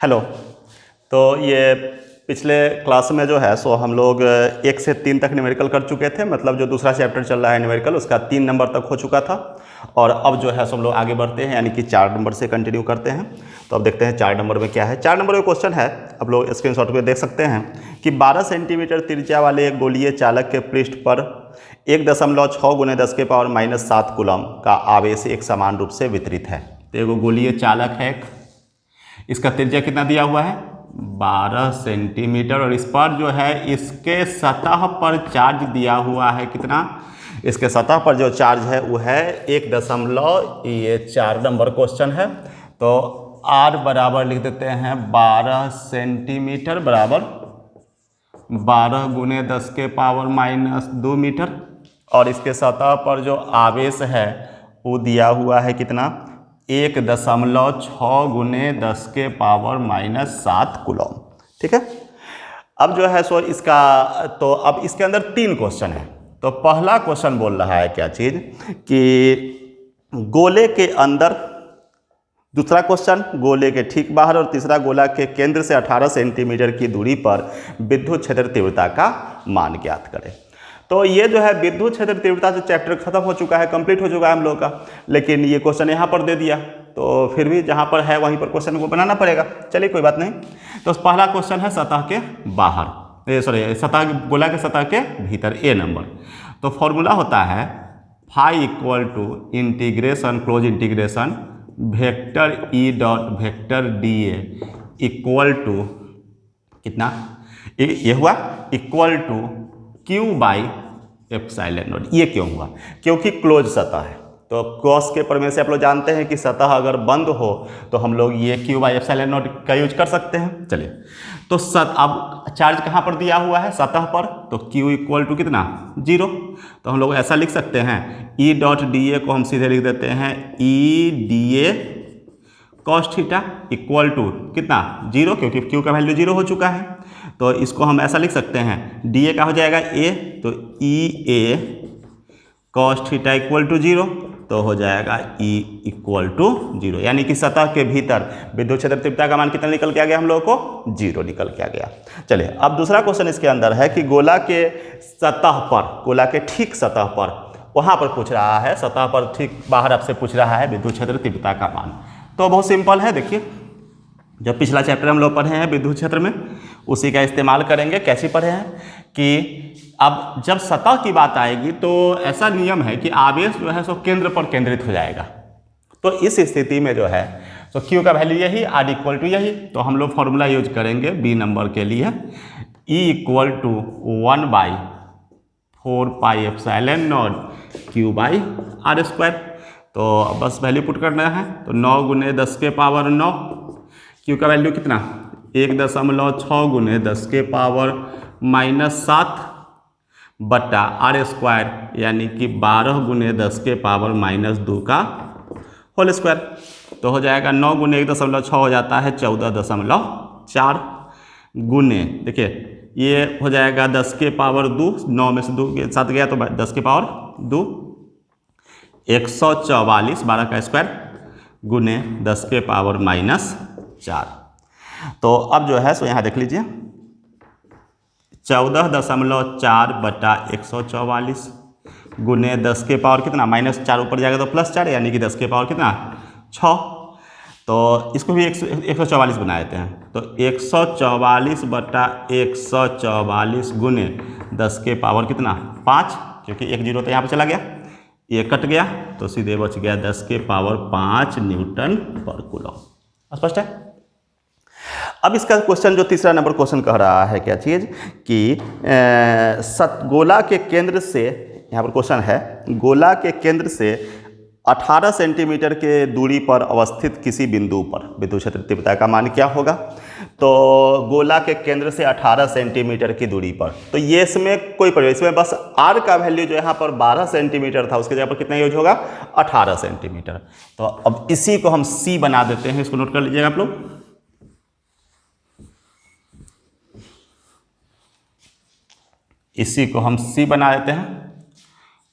Hello. तो ये पिछले क्लास में जो है सो हम लोग 1 से 3 तक न्यूमेरिकल कर चुके थे, मतलब जो दूसरा चैप्टर चल रहा है न्यूमेरिकल उसका 3 नंबर तक हो चुका था। और अब जो है सो हम लोग आगे बढ़ते हैं, यानी कि 4 नंबर से कंटिन्यू करते हैं। तो अब देखते हैं 4 नंबर में क्या है। 4 नंबर में क्वेश्चन है, आप लोग स्क्रीनशॉट पे देख सकते हैं कि 12 सेंटीमीटर त्रिज्या वाले एक गोलीय चालक के पृष्ठ पर 1.6 × 10⁻⁷ कूलम का आवेश एक समान रूप से वितरित है। तो एगो गोलीय चालक है, इसका त्रिज्या कितना दिया हुआ है 12 सेंटीमीटर, और इस पर जो है इसके सतह पर चार्ज दिया हुआ है कितना, इसके सतह पर जो चार्ज है वो है 1.4 नंबर क्वेश्चन है। तो R बराबर लिख देते हैं 12 सेंटीमीटर बराबर 12 × 10⁻⁻2 मीटर, और इसके सतह पर जो आवेश है वो दिया हुआ है कितना 1.6 × 10⁻⁷ कूलम। ठीक है। अब जो है सो इसका, तो अब इसके अंदर 3 क्वेश्चन है। तो पहला क्वेश्चन बोल रहा है क्या चीज़ कि गोले के अंदर, दूसरा क्वेश्चन गोले के ठीक बाहर, और तीसरा गोला के केंद्र से 18 सेंटीमीटर की दूरी पर विद्युत क्षेत्र तीव्रता का मान ज्ञात करें। तो ये जो है विद्युत क्षेत्र तीव्रता से चैप्टर खत्म हो चुका है, कंप्लीट हो चुका है हम लोग का, लेकिन ये क्वेश्चन यहाँ पर दे दिया, तो फिर भी जहाँ पर है वहीं पर क्वेश्चन को बनाना पड़ेगा। चलिए कोई बात नहीं। तो पहला क्वेश्चन है सतह के बाहर, सतह गोला के सतह के भीतर, ए नंबर। तो फॉर्मूला होता है phi equal to integration close integration vector E dot vector D A equal to कितना, ये हुआ equal to Q by epsilon naught. ये क्यों हुआ, क्योंकि क्लोज सतह है। तो क्रॉस के प्रमेय से आप लोग जानते हैं कि सतह अगर बंद हो तो हम लोग ये क्यू बाई एप्सिलॉन नॉट का यूज कर सकते हैं। चलिए, तो अब चार्ज कहाँ पर दिया हुआ है सतह पर, तो क्यू इक्वल टू कितना 0। तो हम लोग ऐसा लिख सकते हैं ई डॉट डी ए को हम सीधे लिख देते हैं E D A cos theta equal to कितना 0, क्योंकि क्यू का वैल्यू 0 हो चुका है। तो इसको हम ऐसा लिख सकते हैं डी ए का हो जाएगा ए, तो ई ए कॉस थीटा इक्वल टू 0, तो हो जाएगा ई इक्वल टू 0, यानी कि सतह के भीतर विद्युत क्षेत्र तीव्रता का मान कितना निकल के आ गया हम लोगों को 0 निकल के आ गया। चलिए, अब दूसरा क्वेश्चन इसके अंदर है कि गोला के सतह पर, गोला के ठीक सतह पर, वहाँ पर पूछ रहा है, सतह पर ठीक बाहर आपसे पूछ रहा है विद्युत क्षेत्र तीव्रता का मान। तो बहुत सिंपल है, देखिए जब पिछला चैप्टर हम लोग पढ़े हैं विद्युत क्षेत्र में, उसी का इस्तेमाल करेंगे। कैसे पढ़े हैं कि अब जब सतह की बात आएगी तो ऐसा नियम है कि आवेश जो है सो केंद्र पर केंद्रित हो जाएगा। तो इस स्थिति में जो है तो क्यू का वैल्यू यही, आर इक्वल टू यही, तो हम लोग फॉर्मूला यूज करेंगे बी नंबर के लिए, E equal to 1/4πε0 Q by R square. तो बस वैल्यू पुट करना है, तो 9 × 10⁻9, क्यू का वैल्यू कितना 1.6 × 10⁻⁷ बटा आर स्क्वायर, यानी कि 12 × 10⁻⁻2 का होल स्क्वायर। तो हो जाएगा 9 × 1.6 हो जाता है 14.4 गुने, देखिए ये हो जाएगा 10⁻2, 9 में से 2 के साथ गया तो 10⁻2, 144, 12 का स्क्वायर गुने 10⁻⁻4। तो अब जो है सो यहाँ देख लीजिए 14.4 बटा 144 गुने 10 के पावर कितना -4 ऊपर जाएगा तो +4, यानी कि 10 के पावर कितना 6। तो इसको भी 144 बना देते हैं, तो 144 बटा 144 गुने 10 के पावर कितना 5, क्योंकि 1 0 तो यहाँ पर चला गया, ये कट गया, तो सीधे बच गया 10 के पावर 5 न्यूटन पर कूलम। स्पष्ट है। अब इसका क्वेश्चन जो तीसरा नंबर क्वेश्चन कह रहा है क्या चीज़ कि गोला के केंद्र से, यहाँ पर क्वेश्चन है गोला के केंद्र से 18 सेंटीमीटर के दूरी पर अवस्थित किसी बिंदु पर विद्युत क्षेत्र तीव्रता का मान क्या होगा। तो गोला के केंद्र से 18 सेंटीमीटर की दूरी पर, तो ये इसमें कोई प्रयोग, इसमें बस आर का वैल्यू जो यहाँ पर 12 सेंटीमीटर था उसके जगह पर कितना यूज होगा 18 सेंटीमीटर। तो अब इसी को हम सी बना देते हैं, इसको नोट कर लीजिएगा आप लोग। इसी को हम सी बना देते हैं,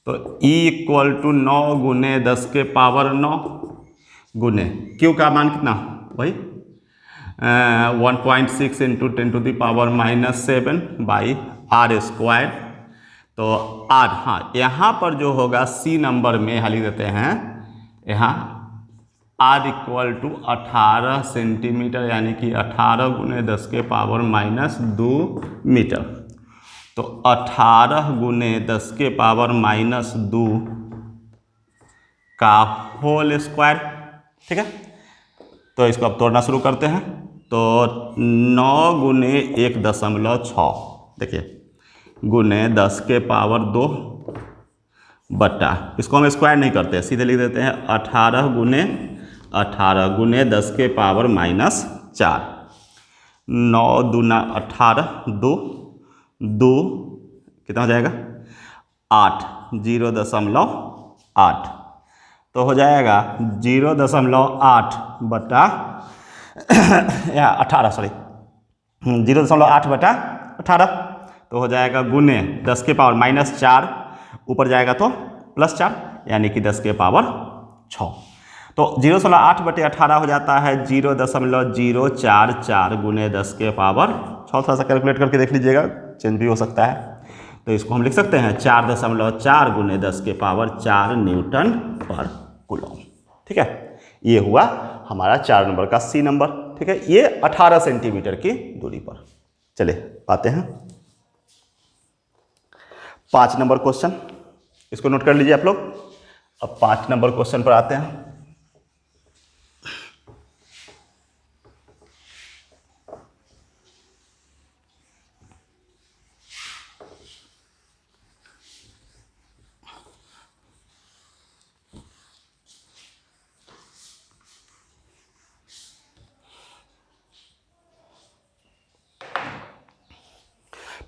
तो E इक्वल टू 9 × 10⁻9 गुने क्यू का मान कितना वही 1.6 इंटू 10⁻⁷ बाई आर स्क्वायर। तो आर, हाँ यहाँ पर जो होगा सी नंबर में यहाँ लिख देते हैं, यहाँ आर इक्वल टू 18 सेंटीमीटर, यानी कि 18 गुने 10⁻⁻2 मीटर। तो 18 गुने 10⁻⁻2 का होल स्क्वायर। ठीक है, तो इसको अब तोड़ना शुरू करते हैं। तो 9 गुने 1.6, देखिए गुने 10⁻2 बटा, इसको हम स्क्वायर नहीं करते, सीधे लिख देते हैं 18 गुने 10⁻4। 9 दूना 18, 2 कितना हो जाएगा 8, 0.8। तो हो जाएगा 0.8 बटा या 18, सॉरी 0.8 बटा 18। तो हो जाएगा गुने 10⁻⁻4, ऊपर जाएगा तो +4, यानी कि 10⁻6। तो 0.8 बटे 18 हो जाता है 0.044 गुने 10⁻6। थोड़ा सा कैलकुलेट करके देख लीजिएगा, चेंज भी हो सकता है। तो इसको हम लिख सकते हैं 4.4 गुने 10⁻4 न्यूटन पर कूलम। ठीक है, ये हुआ हमारा 4 नंबर का सी नंबर। ठीक है, ये 18 सेंटीमीटर की दूरी पर। चलिए आते हैं 5 नंबर क्वेश्चन, इसको नोट कर लीजिए आप लोग। अब 5 नंबर क्वेश्चन पर आते हैं।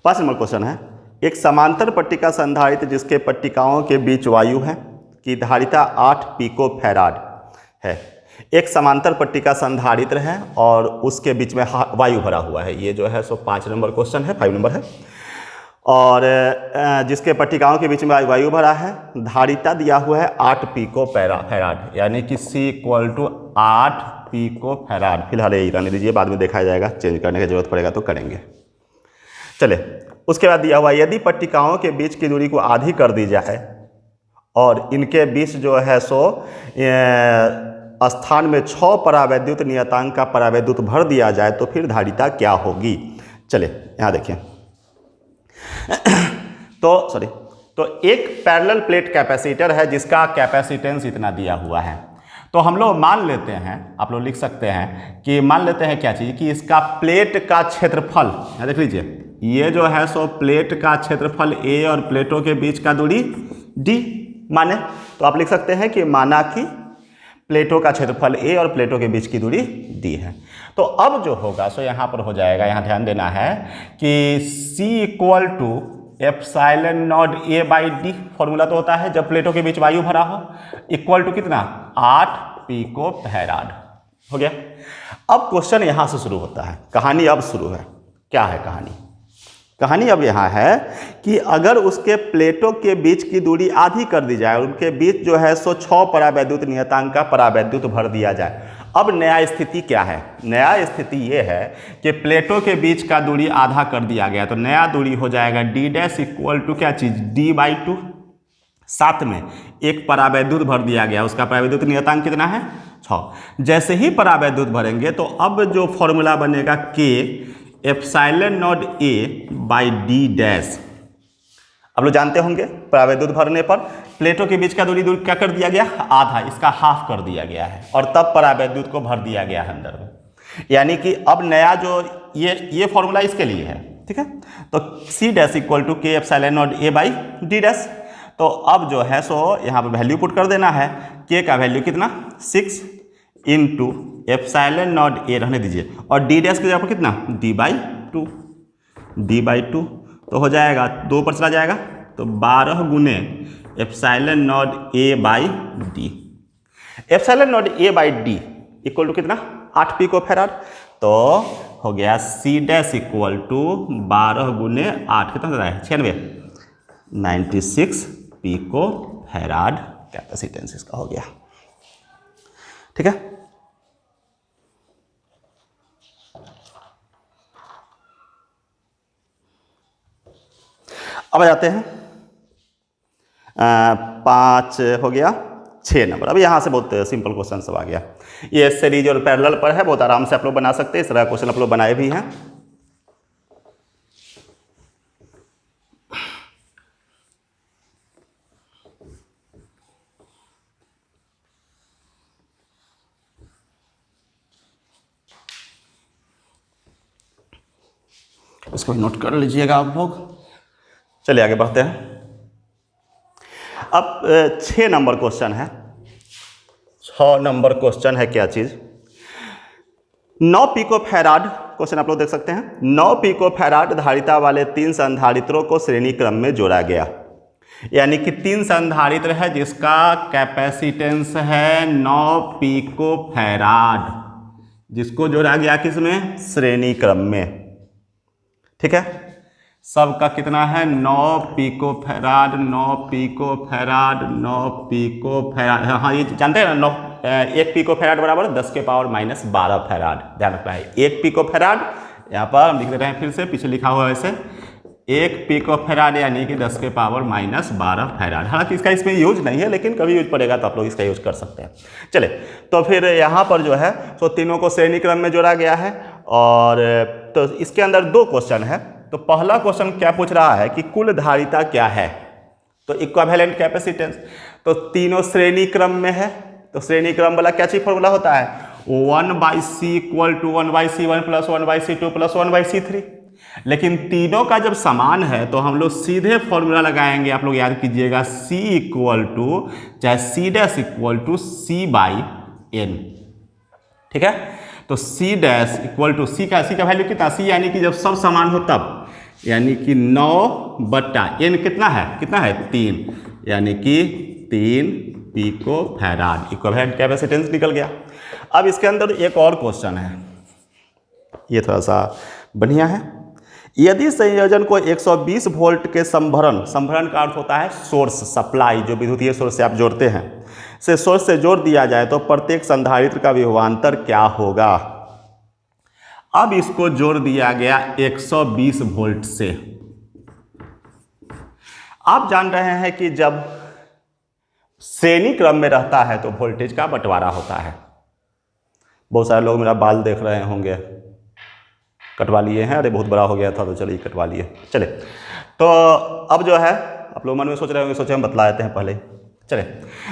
पाँच नंबर क्वेश्चन है, एक समांतर पट्टिका संधारित्र जिसके पट्टिकाओं के बीच वायु है की धारिता 8 पिको फैराड है। एक समांतर पट्टिका संधारित्र है और उसके बीच में वायु भरा हुआ है। ये जो है सो 5 नंबर क्वेश्चन है, 5 नंबर है। और जिसके पट्टिकाओं के बीच में वायु भरा है, धारिता दिया हुआ है 8 पिको फैराड, यानी कि C equal to 8 picofarad. फिलहाल यही रहने दीजिए, बाद में देखा जाएगा, चेंज करने की जरूरत पड़ेगा तो करेंगे। चले, उसके बाद दिया हुआ यदि पट्टिकाओं के बीच की दूरी को आधी कर दी जाए और इनके बीच जो है सो स्थान में 6 परावैद्युत नियतांक का परावैद्युत भर दिया जाए तो फिर धारिता क्या होगी। चले यहाँ देखिए तो एक पैरेलल प्लेट कैपेसिटर है जिसका कैपेसिटेंस इतना दिया हुआ है। तो हम लोग मान लेते हैं, आप लोग लिख सकते हैं कि मान लेते हैं क्या चीज़ कि इसका प्लेट का क्षेत्रफल, यहाँ देख लीजिए, ये जो है सो प्लेट का क्षेत्रफल A और प्लेटों के बीच का दूरी D माने। तो आप लिख सकते हैं कि माना कि प्लेटों का क्षेत्रफल A और प्लेटों के बीच की दूरी D है। तो अब जो होगा सो यहाँ पर हो जाएगा, यहाँ ध्यान देना है कि C equal to epsilon naught A by D formula तो होता है जब प्लेटों के बीच वायु भरा हो, इक्वल टू कितना 8 पिको फैराड हो गया। अब क्वेश्चन यहाँ से शुरू होता है, कहानी अब शुरू है। क्या है कहानी? कहानी अब यहाँ है कि अगर उसके प्लेटों के बीच की दूरी आधी कर दी जाए, उनके बीच जो है सो 6 परावैद्युत नियतांक का परावैद्युत भर दिया जाए। अब नया स्थिति क्या है? नया स्थिति ये है कि प्लेटों के बीच का दूरी आधा कर दिया गया, तो नया दूरी हो जाएगा D डैश इक्वल टू क्या चीज़ D/2। साथ में एक परावैद्युत भर दिया गया, उसका परावैद्युत नियतांक कितना है 6। जैसे ही परावैद्युत भरेंगे तो अब जो फॉर्मूला बनेगा K epsilon naught A by D dash. आप लोग जानते होंगे परावैद्युत भरने पर प्लेटों के बीच का दूरी क्या कर दिया गया, आधा, इसका हाफ कर दिया गया है और तब परावैद्युत को भर दिया गया है अंदर में। यानी कि अब नया जो ये फॉर्मूला इसके लिए है, ठीक है। तो C dash equal to K epsilon naught A by D dash. तो अब जो है सो यहाँ पर वैल्यू पुट कर देना है, K का वैल्यू कितना 6 इंटू एप्सिलॉन नॉट A रहने दीजिए और D डैश की जगह पर कितना D/2 तो हो जाएगा 2 पर चला जाएगा तो 12 गुने epsilon naught A by D। Epsilon naught A by D equal to कितना 8 पिको फैराड। तो हो गया C डैश इक्वल टू 12 गुने 8 कितना होता है 96 पिको फैराड कैपेसिटेंस इसका हो गया। ठीक है, अब आ जाते हैं 5 हो गया, 6 नंबर। अब यहाँ से बहुत सिंपल क्वेश्चन सब आ गया। ये सीरीज और पैरेलल पर है, बहुत आराम से आप लोग बना सकते हैं। इस तरह क्वेश्चन आप लोग बनाए भी हैं। इसको नोट कर लीजिएगा आप लोग। चलिए आगे बढ़ते हैं। अब 6 नंबर क्वेश्चन है। 6 नंबर क्वेश्चन है क्या चीज, 9 पिकोफैराड क्वेश्चन आप लोग देख सकते हैं। 9 पिकोफैराड धारिता वाले 3 संधारित्रों को श्रेणी क्रम में जोड़ा गया। यानी कि 3 संधारित्र है जिसका कैपेसिटेंस है 9 पिकोफैराड, जिसको जोड़ा गया किसमें, श्रेणी क्रम में। ठीक है, सबका कितना है 9 पिकोफैराड, 9 पिकोफैराड, 9 पिकोफैराड। हाँ ये जानते हैं ना, 1 पिकोफैराड बराबर 10 के पावर माइनस 12 फैराड। ध्यान रखना है 1 पिकोफैराड, यहाँ पर हम लिख दे रहे हैं फिर से, पीछे लिखा हुआ है वैसे 1 पिकोफैराड यानी कि 10 के पावर माइनस 12 फैराड। हालांकि इसका इसमें यूज नहीं है, लेकिन कभी यूज पड़ेगा तो आप लोग इसका यूज कर सकते हैं। चले तो फिर यहाँ पर जो है तो तीनों को श्रेणी क्रम में जोड़ा गया है। और तो इसके अंदर 2 क्वेश्चन है। तो पहला क्वेश्चन क्या पूछ रहा है कि कुल धारिता क्या है, तो इक्विवेलेंट कैपेसिटेंस। तो तीनों श्रेणी क्रम में है, तो श्रेणी क्रम वाला क्या चीज फॉर्मूला होता है 1/c equal to 1/c1 plus 1/c2 plus 1/c3। लेकिन तीनों का जब समान है तो हम लोग सीधे फॉर्मूला लगाएंगे। आप लोग याद कीजिएगा c इक्वल टू चाहे c dash equal to c/n। ठीक है, तो c dash equal to c का वैल्यू कितना, c यानी कि जब सब समान हो तब, यानी कि 9/n कितना है 3, यानी कि 3 पिकोफैराड। इक्विवेलेंट कैपेसिटेंस निकल गया। अब इसके अंदर एक और क्वेश्चन है, ये थोड़ा सा बढ़िया है। यदि संयोजन को 120 वोल्ट के संभरण का अर्थ होता है सोर्स सप्लाई, जो विद्युतीय सोर्स से आप जोड़ते हैं, से सोर्स से जोड़ दिया जाए तो प्रत्येक संधारित्र का विभवांतर क्या होगा। अब इसको जोड़ दिया गया 120 वोल्ट से। आप जान रहे हैं कि जब श्रेणी क्रम में रहता है तो वोल्टेज का बंटवारा होता है। बहुत सारे लोग मेरा बाल देख रहे होंगे, कटवा लिए हैं, अरे बहुत बड़ा हो गया था तो चलिए कटवा लिए। चले तो अब जो है आप लोग मन में सोच रहे होंगे, सोचे हम बतला देते हैं पहले। चले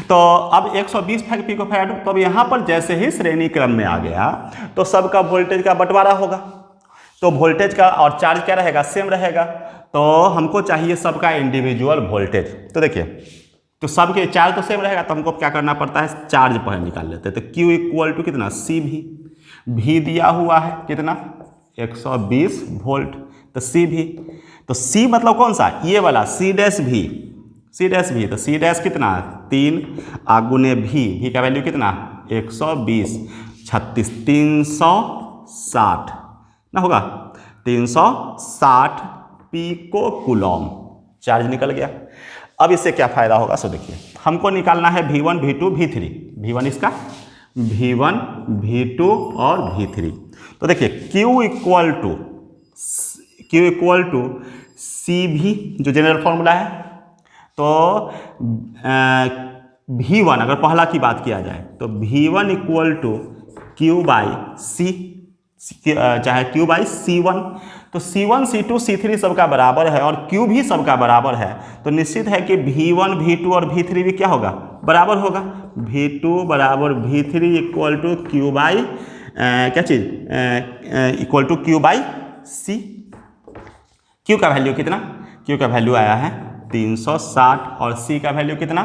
तो अब 120 पिकोफैराड, तो अब यहाँ पर जैसे ही श्रेणी क्रम में आ गया तो सबका वोल्टेज का बंटवारा होगा। तो वोल्टेज का और चार्ज क्या रहेगा, सेम रहेगा। तो हमको चाहिए सबका इंडिविजुअल वोल्टेज। तो देखिए, तो सबके चार्ज तो सेम रहेगा, तो हमको क्या करना पड़ता है, चार्ज पहले निकाल लेते हैं। तो Q इक्वल टू कितना, C भी दिया हुआ है कितना 120 वोल्ट, तो C भी, तो C मतलब कौन सा, ये वाला C डैश भी, तो C डैश कितना 3 आगुने भी का वैल्यू कितना 120, 36 360 ना होगा, 360 पिको कूलम चार्ज निकल गया। अब इससे क्या फायदा होगा, सो देखिए हमको निकालना है V1 V2 V3, V1 इसका V1 V2 और V3। तो देखिए Q इक्वल टू CV जो जनरल फॉर्मूला है, तो V1 अगर पहला की बात किया जाए तो V1 इक्वल टू Q/C, चाहे Q/C1। तो C1 C2 C3 सबका बराबर है और Q भी सबका बराबर है, तो निश्चित है कि V1 V2 और V3 भी क्या होगा, बराबर होगा। V2 बराबर V3 इक्वल टू क्या चीज इक्वल टू Q/C। Q का वैल्यू कितना, Q का वैल्यू आया है 360 और C का वैल्यू कितना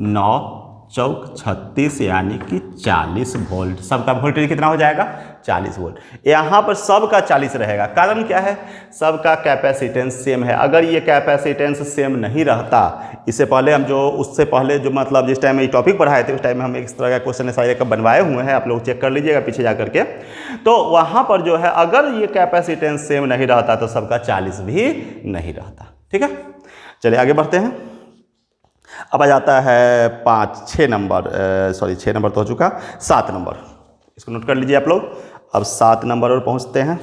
9 चौक 36 यानी कि 40 वोल्ट। सबका वोल्टेज कितना हो जाएगा 40 वोल्ट। यहाँ पर सबका 40 रहेगा, कारण क्या है, सबका कैपेसिटेंस सेम है। अगर ये कैपेसिटेंस सेम नहीं रहता, इससे पहले हम जो उससे पहले जो मतलब जिस टाइम ये टॉपिक पढ़ाए थे उस टाइम में हम इस तरह का क्वेश्चन सारे का बनवाए हुए हैं, आप लोग चेक कर लीजिएगा पीछे जा करके। तो वहाँ पर जो है अगर ये कैपेसिटेंस सेम नहीं रहता तो सबका 40 भी नहीं रहता। ठीक है, चलिए आगे बढ़ते हैं। अब आ जाता है 6 नंबर, सॉरी 6 नंबर तो हो चुका, 7 नंबर, इसको नोट कर लीजिए आप लोग। अब 7 नंबर और पहुंचते हैं।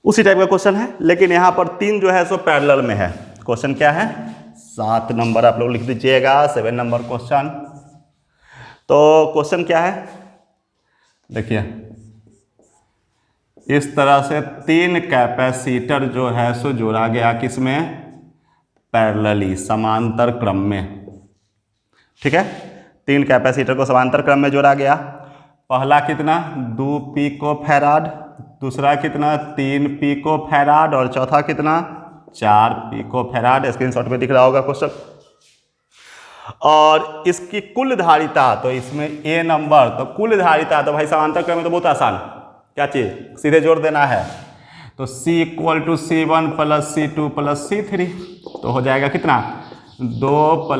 उसी टाइप का क्वेश्चन है, लेकिन यहाँ पर 3 जो है सो पैरेलल में है। क्वेश्चन क्या है? 7 नंबर आप लोग लिख दीजिएगा, 7 नंबर क्वेश्चन। तो क्वेश्चन क्या है, देखिए इस तरह से 3 कैपेसिटर जो है सो जोड़ा गया, किसमें? पैरेलली, समांतर क्रम में। ठीक है, 3 कैपेसिटर को समांतर क्रम में जोड़ा गया। पहला कितना? 2 पिको फैराड, दूसरा कितना? 3 पिको फैराड, और चौथा कितना? 4 पिको फैराड। स्क्रीनशॉट में दिख रहा होगा क्वेश्चन। और इसकी कुल धारिता, तो इसमें ए नंबर, तो कुल धारिता तो भाई समांतर क्रम में तो बहुत आसान, क्या चीज़? सीधे जोड़ देना है। तो C = C1 + C2 + C3, तो हो जाएगा कितना? 2 +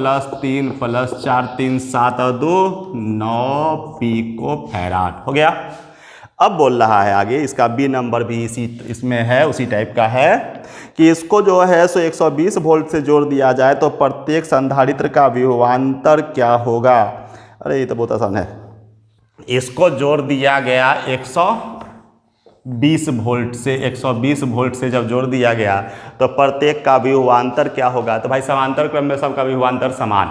3 + 4, 3 7 और 2 9 पिको फैराड हो गया। अब बोल रहा है आगे, इसका बी नंबर भी इसमें है, उसी टाइप का है कि इसको जो है सो 120 वोल्ट से जोड़ दिया जाए तो प्रत्येक संधारित्र का विभवांतर क्या होगा? अरे ये तो बहुत आसान है। इसको जोड़ दिया गया 120 वोल्ट से, 120 वोल्ट से जब जोड़ दिया गया तो प्रत्येक का विभवांतर क्या होगा? तो भाई समांतर क्रम में सबका विभवांतर समान,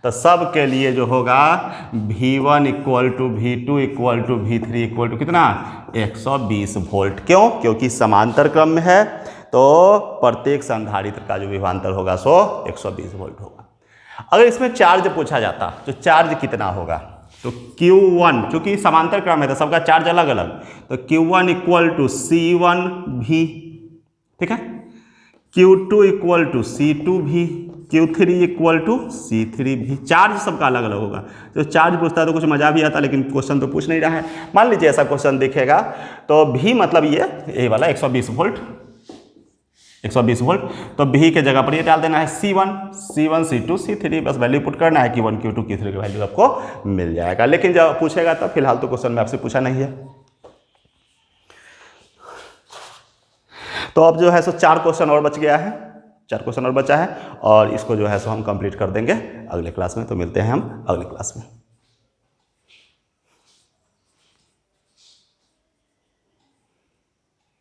तो सब के लिए जो होगा V1 = V2 = V3 = कितना? 120 वोल्ट। क्यों? क्योंकि समांतर क्रम में है, तो प्रत्येक संधारित्र का जो विभवांतर होगा सो 120 वोल्ट होगा। अगर इसमें चार्ज पूछा जाता तो चार्ज कितना होगा? तो Q1, क्योंकि समांतर क्रम है तो सबका चार्ज अलग अलग, तो Q1 = C1V, ठीक है, Q2 = C2V, Q3 = C3V। Charge सबका अलग अलग होगा। तो चार्ज पूछता है तो कुछ मजा भी आता, लेकिन क्वेश्चन तो पूछ नहीं रहा है। मान लीजिए ऐसा क्वेश्चन दिखेगा, तो V मतलब ये वाला 120 वोल्ट, 120 वोल्ट, तो V के जगह पर ये डाल देना है C1, C2, C3, बस वैल्यू पुट करना है, Q1, Q2, Q3 की वैल्यू आपको मिल जाएगा। लेकिन जब पूछेगा तब, फिलहाल तो क्वेश्चन में आपसे पूछा नहीं है। तो अब जो है सो 4 क्वेश्चन और बच गया है, 4 क्वेश्चन और बचा है, और इसको जो है सो हम कंप्लीट कर देंगे अगले क्लास में। तो मिलते हैं हम अगले क्लास में।